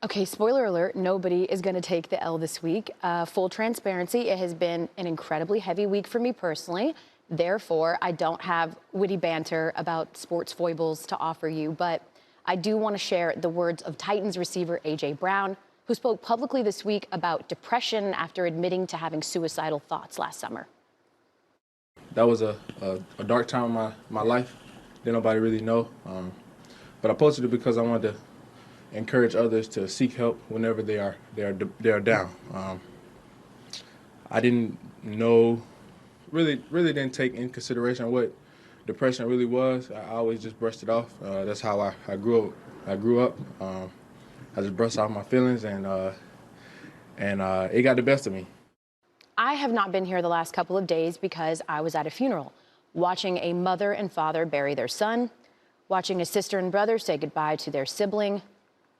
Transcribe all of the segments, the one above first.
Okay, spoiler alert, nobody is going to take the L this week. Full transparency, it has been an incredibly heavy week for me personally. Therefore, I don't have witty banter about sports foibles to offer you, but I do want to share the words of Titans receiver A.J. Brown, who spoke publicly this week about depression after admitting to having suicidal thoughts last summer. That was a dark time in my life. Didn't nobody really know. But I posted it because I wanted to encourage others to seek help whenever they are down. I didn't know, really didn't take in consideration what depression really was. I always just brushed it off. That's how I grew up. I just brushed off my feelings, and it got the best of me. I have not been here the last couple of days because I was at a funeral, watching a mother and father bury their son, watching a sister and brother say goodbye to their sibling,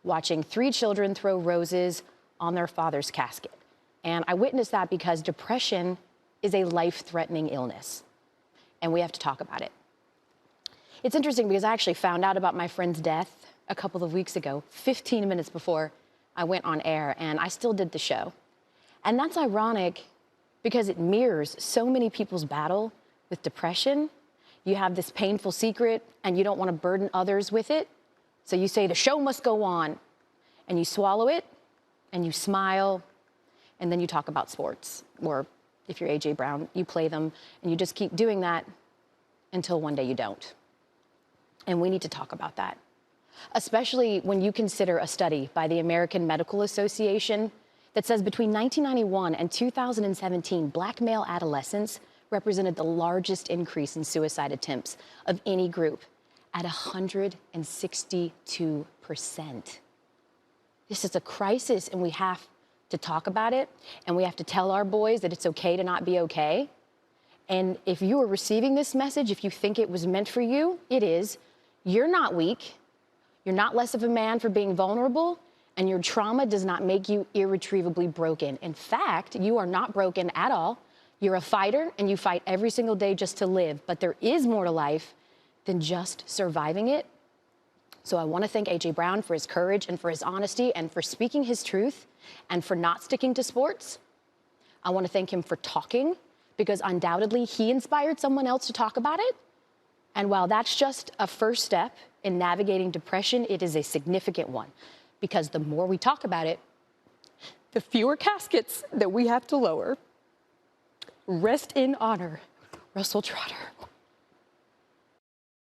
watching 3 children throw roses on their father's casket. And I witnessed that because depression is a life-threatening illness, and we have to talk about it. It's interesting because I actually found out about my friend's death a couple of weeks ago, 15 minutes before I went on air, and I still did the show. And that's ironic because it mirrors so many people's battle with depression. You have this painful secret and you don't want to burden others with it. So you say the show must go on, and you swallow it and you smile, and then you talk about sports. Or if you're A.J. Brown, you play them, and you just keep doing that until one day you don't. And we need to talk about that, especially when you consider a study by the American Medical Association that says between 1991 and 2017, Black male adolescents represented the largest increase in suicide attempts of any group at 162%. This is a crisis, and we have to talk about it, and we have to tell our boys that it's okay to not be okay. And if you are receiving this message, if you think it was meant for you, it is. You're not weak. You're not less of a man for being vulnerable, and your trauma does not make you irretrievably broken. In fact, you are not broken at all. You're a fighter, and you fight every single day just to live. But there is more to life than just surviving it. So I want to thank A.J. Brown for his courage and for his honesty and for speaking his truth and for not sticking to sports. I want to thank him for talking, because undoubtedly he inspired someone else to talk about it. And while that's just a first step in navigating depression, it is a significant one, because the more we talk about it, the fewer caskets that we have to lower. Rest in honor, Russell Trotter.